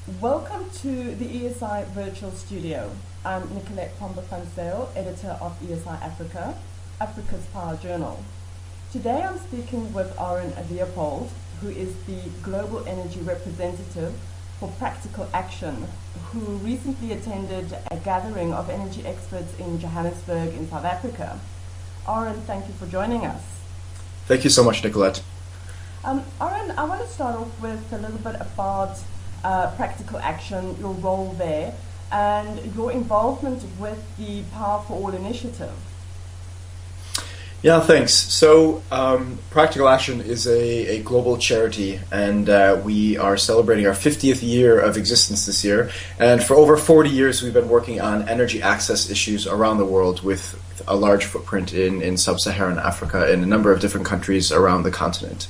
Welcome to the ESI Virtual Studio. I'm Nicolette Pomba-Fanseo, editor of ESI Africa, Africa's Power Journal. Today I'm speaking with Aaron Leopold, who is the Global Energy Representative for Practical Action, who recently attended a gathering of energy experts in Johannesburg in South Africa. Aaron, thank you for joining us. Thank you so much, Nicolette. Aaron, I want to start off with a little bit about Practical Action, your role there, and your involvement with the Power for All initiative. Yeah, thanks. So, Practical Action is a global charity, and we are celebrating our 50th year of existence this year. And for over 40 years, we've been working on energy access issues around the world with a large footprint in sub-Saharan Africa in a number of different countries around the continent.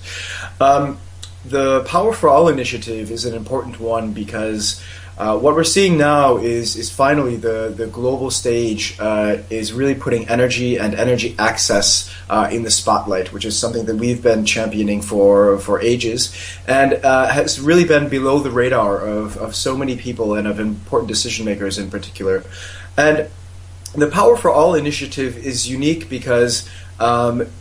The Power for All initiative is an important one because what we're seeing now is finally the global stage is really putting energy and energy access in the spotlight, which is something that we've been championing for ages, and has really been below the radar of so many people and of important decision makers in particular. And the Power for All initiative is unique because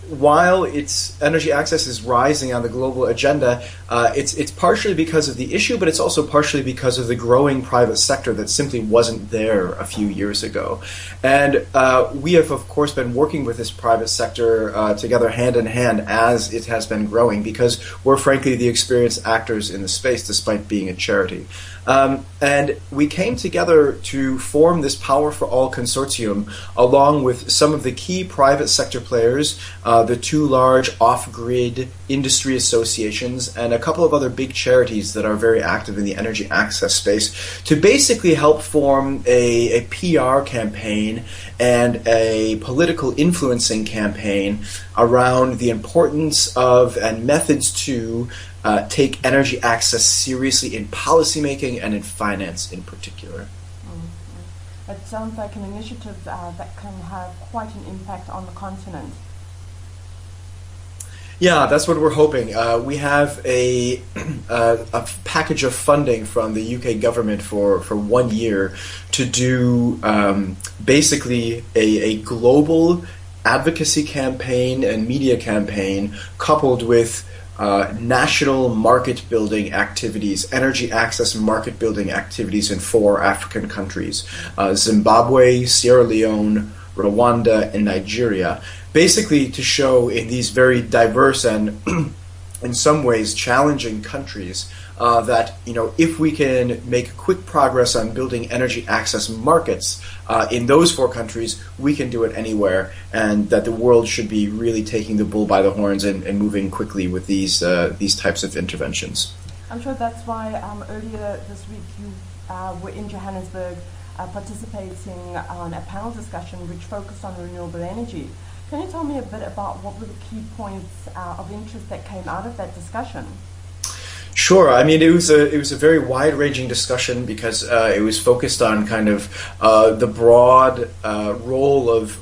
while its energy access is rising on the global agenda, it's partially because of the issue, but it's also partially because of the growing private sector that simply wasn't there a few years ago. And we have, of course, been working with this private sector together hand in hand as it has been growing, because we're frankly the experienced actors in the space despite being a charity. And we came together to form this Power for All consortium along with some of the key private sector players, the two large off-grid industry associations, and a couple of other big charities that are very active in the energy access space, to basically help form a PR campaign and a political influencing campaign around the importance of and methods to take energy access seriously in policymaking and in finance in particular. It sounds like an initiative that can have quite an impact on the continent. Yeah, that's what we're hoping. We have a package of funding from the UK government for 1 year to do basically a global advocacy campaign and media campaign coupled with national market building activities, energy access market building activities in 4 African countries, Zimbabwe, Sierra Leone, Rwanda, and Nigeria, basically to show in these very diverse and in some ways challenging countries that, if we can make quick progress on building energy access markets in those 4 countries, we can do it anywhere, and that the world should be really taking the bull by the horns and moving quickly with these types of interventions. I'm sure that's why earlier this week you were in Johannesburg participating on a panel discussion which focused on renewable energy. Can you tell me a bit about what were the key points of interest that came out of that discussion? Sure. I mean, it was a very wide-ranging discussion because it was focused on kind of the broad role of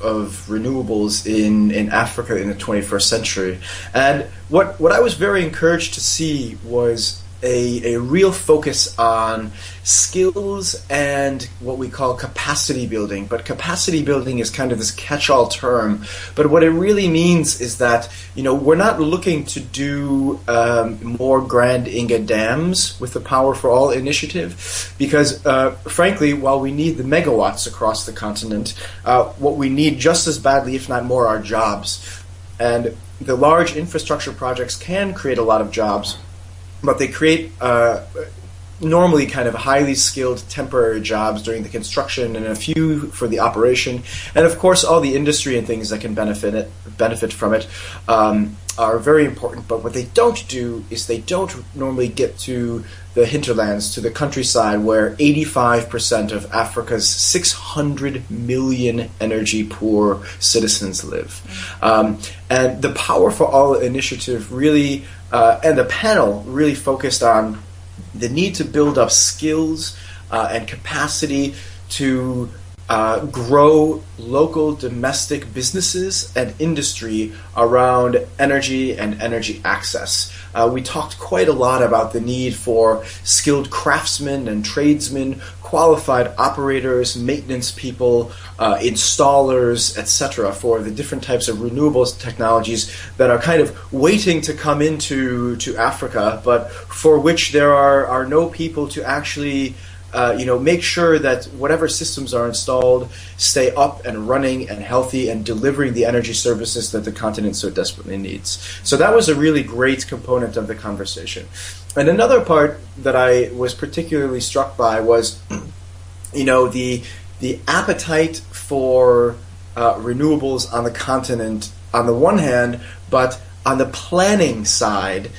renewables in Africa in the 21st century. And what I was very encouraged to see was a real focus on skills and what we call capacity building. But capacity building is kind of this catch-all term. But what it really means is that, we're not looking to do more Grand Inga dams with the Power for All initiative, because frankly, while we need the megawatts across the continent, what we need just as badly, if not more, are jobs. And the large infrastructure projects can create a lot of jobs, but they create normally kind of highly skilled temporary jobs during the construction and a few for the operation. And of course, all the industry and things that can benefit from it are very important. But what they don't do is they don't normally get to the hinterlands, to the countryside, where 85% of Africa's 600 million energy poor citizens live. And the Power for All initiative really, and the panel really focused on the need to build up skills and capacity to grow local domestic businesses and industry around energy and energy access. We talked quite a lot about the need for skilled craftsmen and tradesmen, qualified operators, maintenance people, installers, etc., for the different types of renewables technologies that are kind of waiting to come into Africa, but for which there are no people to actually make sure that whatever systems are installed stay up and running and healthy and delivering the energy services that the continent so desperately needs. So that was a really great component of the conversation. And another part that I was particularly struck by was, the appetite for renewables on the continent on the one hand, but on the planning side,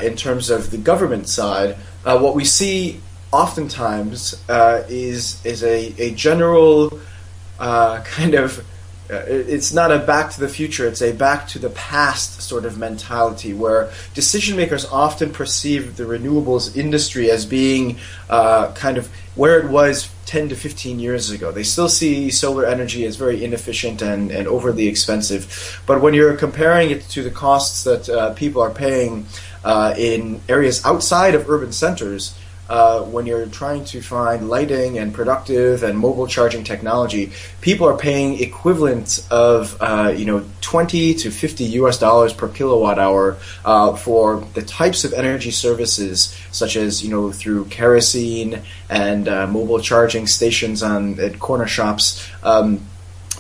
in terms of the government side, what we see oftentimes is a general kind of it's not a back to the future, it's a back to the past sort of mentality, where decision makers often perceive the renewables industry as being kind of where it was 10 to 15 years ago. They still see solar energy as very inefficient and overly expensive. But when you're comparing it to the costs that people are paying in areas outside of urban centers, when you're trying to find lighting and productive and mobile charging technology, people are paying equivalent of 20 to 50 US dollars per kilowatt hour for the types of energy services, such as through kerosene and mobile charging stations at corner shops.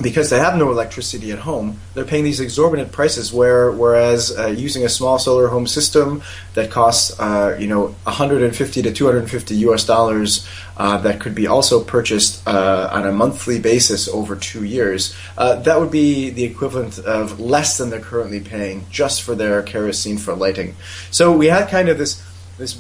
Because they have no electricity at home, they're paying these exorbitant prices. Whereas using a small solar home system that costs 150 to 250 US dollars, that could be also purchased on a monthly basis over 2 years, that would be the equivalent of less than they're currently paying just for their kerosene for lighting. So we had kind of this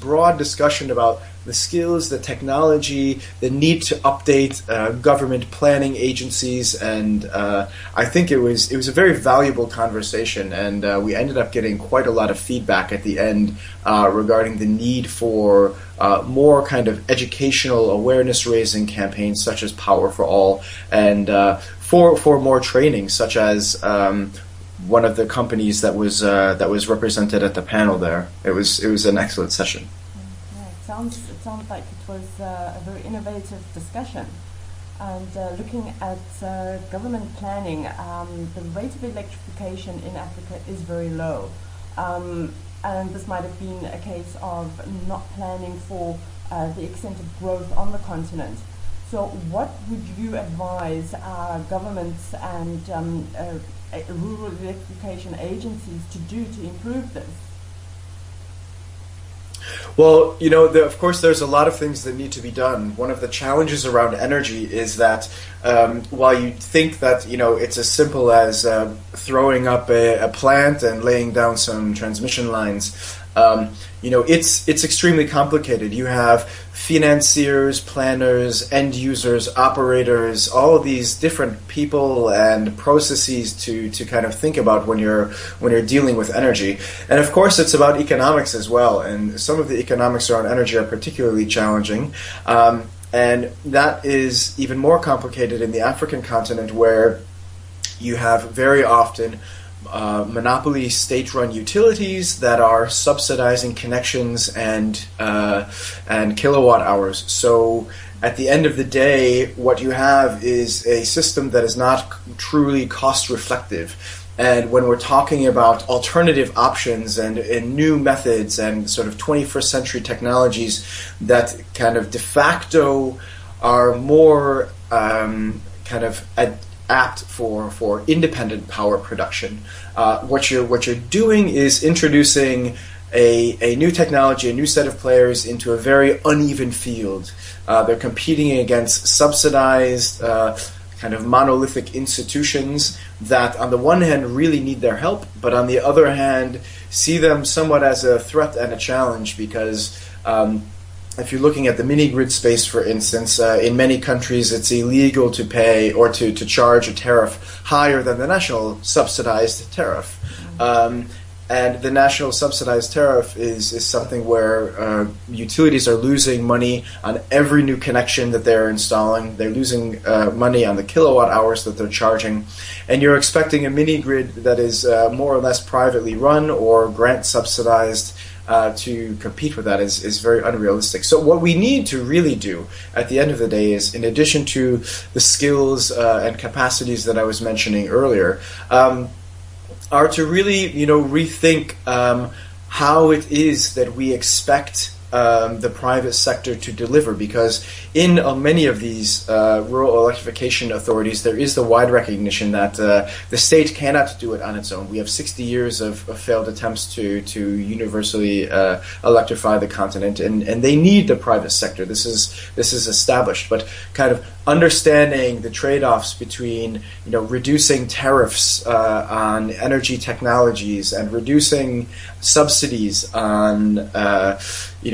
broad discussion about the skills, the technology, the need to update government planning agencies, and I think it was a very valuable conversation, and we ended up getting quite a lot of feedback at the end regarding the need for more kind of educational awareness-raising campaigns such as Power for All, and for more training, such as one of the companies that was represented at the panel there. It was an excellent session. It sounds like it was a very innovative discussion. And looking at government planning, the rate of electrification in Africa is very low. And this might have been a case of not planning for the extent of growth on the continent. So what would you advise governments and rural electrification agencies to do to improve this? Well, of course, there's a lot of things that need to be done. One of the challenges around energy is that while you think that it's as simple as throwing up a plant and laying down some transmission lines, it's extremely complicated. You have financiers, planners, end users, operators, all of these different people and processes to kind of think about when you're dealing with energy. And of course, it's about economics as well. And some of the economics around energy are particularly challenging. And that is even more complicated in the African continent, where you have very often monopoly state-run utilities that are subsidizing connections and kilowatt hours. So at the end of the day, what you have is a system that is not truly cost-reflective. And when we're talking about alternative options and new methods and sort of 21st century technologies that kind of de facto are more kind of apt for independent power production, what you're doing is introducing a new technology, a new set of players into a very uneven field. They're competing against subsidized kind of monolithic institutions that on the one hand really need their help, but on the other hand see them somewhat as a threat and a challenge, because if you're looking at the mini-grid space, for instance, in many countries it's illegal to pay or to charge a tariff higher than the national subsidized tariff. And the national subsidized tariff is something where utilities are losing money on every new connection that they're installing. They're losing money on the kilowatt hours that they're charging. And you're expecting a mini grid that is more or less privately run or grant subsidized to compete with that is very unrealistic. So what we need to really do at the end of the day is, in addition to the skills and capacities that I was mentioning earlier, are to really, rethink how it is that we expect the private sector to deliver, because in many of these rural electrification authorities, there is the wide recognition that the state cannot do it on its own. We have 60 years of failed attempts to universally electrify the continent, and they need the private sector. This is established, but kind of understanding the trade-offs between reducing tariffs on energy technologies and reducing subsidies on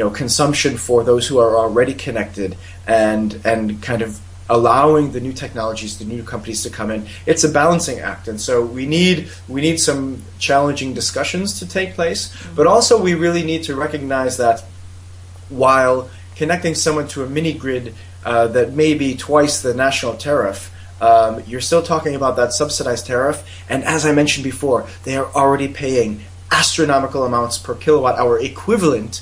consumption for those who are already connected, and kind of allowing the new technologies, the new companies to come in. It's a balancing act, and so we need some challenging discussions to take place, but also we really need to recognize that while connecting someone to a mini grid that may be twice the national tariff, you're still talking about that subsidized tariff, and as I mentioned before, they are already paying astronomical amounts per kilowatt hour equivalent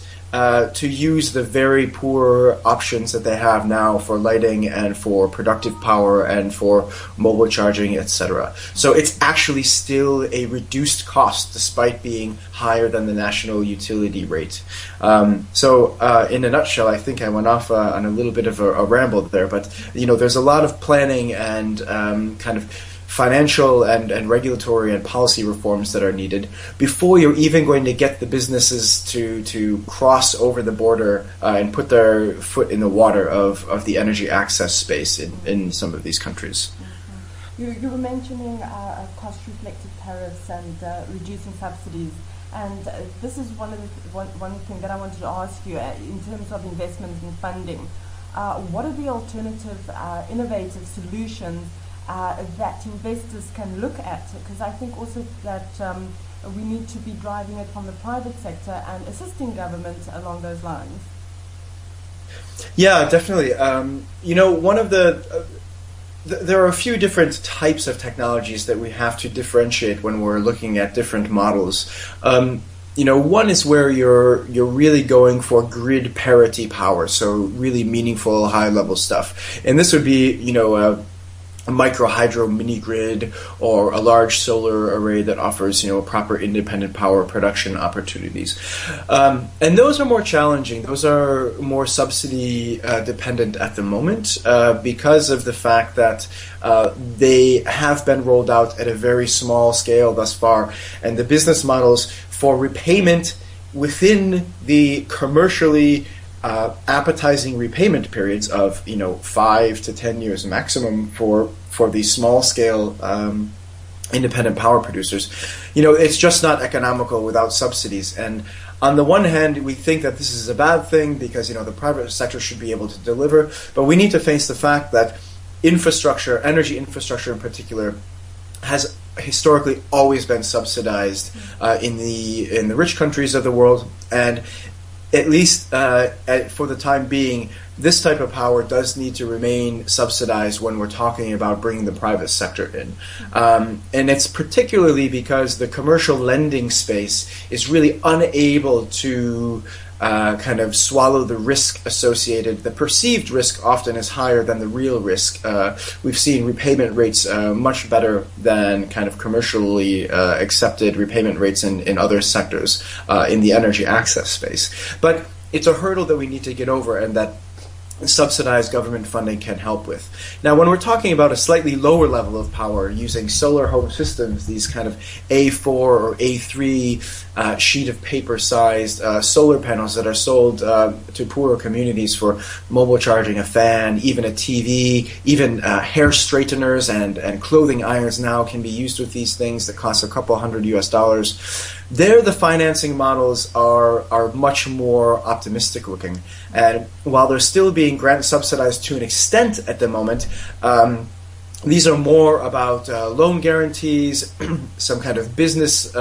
to use the very poor options that they have now for lighting and for productive power and for mobile charging, etc. So it's actually still a reduced cost despite being higher than the national utility rate. So in a nutshell, I think I went off on a little bit of a ramble there, but there's a lot of planning and kind of financial and regulatory and policy reforms that are needed before you're even going to get the businesses to cross over the border and put their foot in the water of the energy access space in some of these countries. Mm-hmm. You were mentioning cost-reflective tariffs and reducing subsidies, and this is one thing that I wanted to ask you in terms of investments and funding. What are the alternative, innovative solutions that investors can look at? Because I think also that we need to be driving it from the private sector and assisting government along those lines. Yeah, definitely. One of there are a few different types of technologies that we have to differentiate when we're looking at different models. One is where you're really going for grid parity power, so really meaningful high-level stuff, and this would be a micro hydro mini grid or a large solar array that offers proper independent power production opportunities, and those are more challenging. Those are more subsidy dependent at the moment because of the fact that they have been rolled out at a very small scale thus far, and the business models for repayment within the commercially appetizing repayment periods of 5 to 10 years maximum for these small scale independent power producers. It's just not economical without subsidies. And on the one hand, we think that this is a bad thing because the private sector should be able to deliver, but we need to face the fact that infrastructure, energy infrastructure in particular, has historically always been subsidized in the rich countries of the world, and at least for the time being, this type of power does need to remain subsidized when we're talking about bringing the private sector in. And it's particularly because the commercial lending space is really unable to kind of swallow the risk associated. The perceived risk often is higher than the real risk. We've seen repayment rates much better than kind of commercially accepted repayment rates in other sectors in the energy access space. But it's a hurdle that we need to get over, and that subsidized government funding can help with. Now, when we're talking about a slightly lower level of power using solar home systems, these kind of A4 or A3 sheet of paper sized solar panels that are sold to poorer communities for mobile charging, a fan, even a TV, even hair straighteners and clothing irons now can be used with these things that cost a couple $100. There, the financing models are much more optimistic looking. And while they're still being grant subsidized to an extent at the moment, these are more about loan guarantees, some kind of business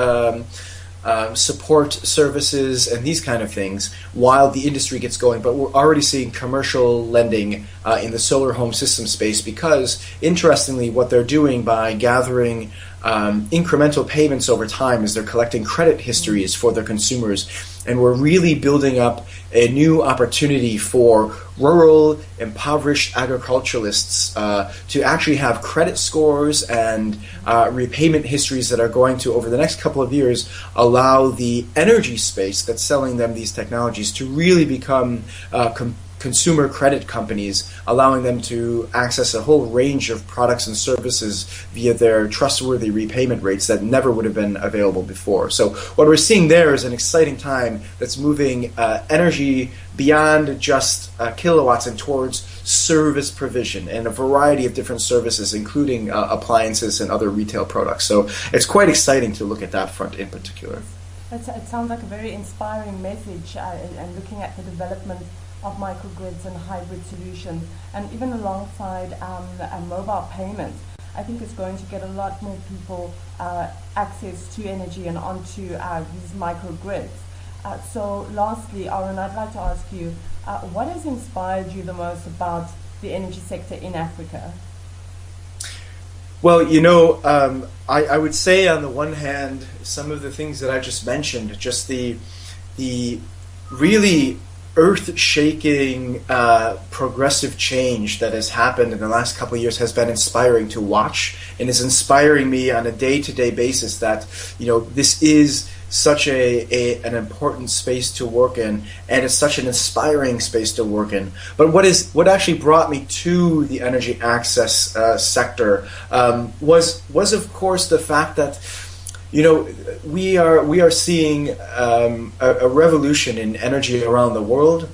support services and these kind of things while the industry gets going. But we're already seeing commercial lending in the solar home system space because, interestingly, what they're doing by gathering incremental payments over time is they're collecting credit histories for their consumers. And we're really building up a new opportunity for rural, impoverished agriculturalists to actually have credit scores and repayment histories that are going to, over the next couple of years, allow the energy space that's selling them these technologies to really become consumer credit companies, allowing them to access a whole range of products and services via their trustworthy repayment rates that never would have been available before. So what we're seeing there is an exciting time that's moving energy beyond just kilowatts and towards service provision and a variety of different services, including appliances and other retail products. So it's quite exciting to look at that front in particular. It sounds like a very inspiring message, and looking at the development of microgrids and hybrid solutions, and even alongside mobile payments. I think it's going to get a lot more people access to energy and onto these microgrids. So lastly, Aaron, I'd like to ask you, what has inspired you the most about the energy sector in Africa? Well, I would say on the one hand, some of the things that I just mentioned, just the really earth-shaking progressive change that has happened in the last couple of years has been inspiring to watch, and is inspiring me on a day-to-day basis that, this is such an important space to work in, and it's such an inspiring space to work in. But what actually brought me to the energy access sector was of course the fact that we are seeing a revolution in energy around the world,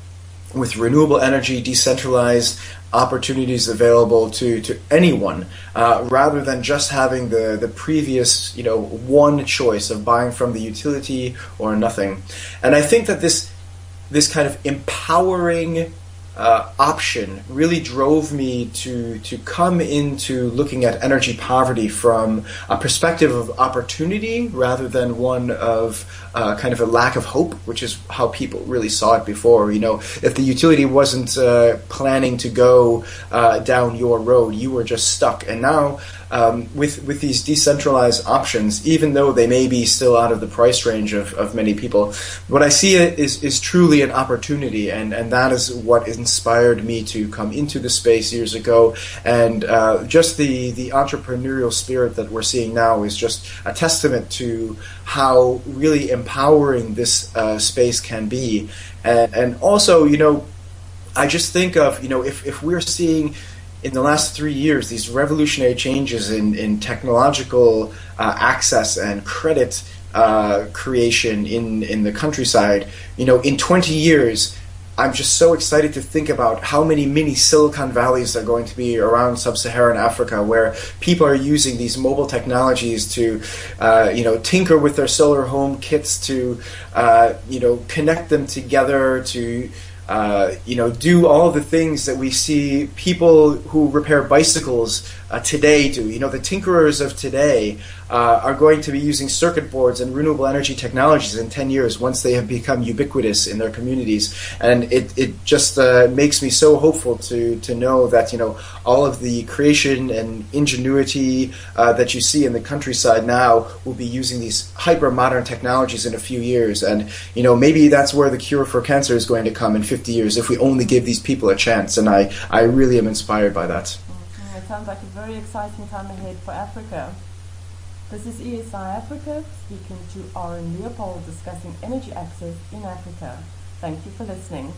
with renewable energy, decentralized opportunities available to anyone, rather than just having the previous one choice of buying from the utility or nothing. And I think that this kind of empowering option really drove me to come into looking at energy poverty from a perspective of opportunity rather than one of kind of a lack of hope, which is how people really saw it before. If the utility wasn't planning to go down your road, you were just stuck. And now with these decentralized options, even though they may be still out of the price range of many people, what I see is truly an opportunity, and that is what inspired me to come into the space years ago. And just the entrepreneurial spirit that we're seeing now is just a testament to how really empowering this space can be. And also, I just think of, if we're seeing in the last 3 years these revolutionary changes in technological access and credit creation in the countryside, in 20 years, I'm just so excited to think about how many mini Silicon Valleys are going to be around sub-Saharan Africa, where people are using these mobile technologies to, tinker with their solar home kits, to, connect them together, to, do all the things that we see people who repair bicycles today do. The tinkerers of today are going to be using circuit boards and renewable energy technologies in 10 years once they have become ubiquitous in their communities. And it just makes me so hopeful to know that, all of the creation and ingenuity that you see in the countryside now will be using these hyper-modern technologies in a few years. And, maybe that's where the cure for cancer is going to come in 50 years if we only give these people a chance. And I really am inspired by that. It sounds like a very exciting time ahead for Africa. This is ESI Africa, speaking to Aaron Leopold, discussing energy access in Africa. Thank you for listening.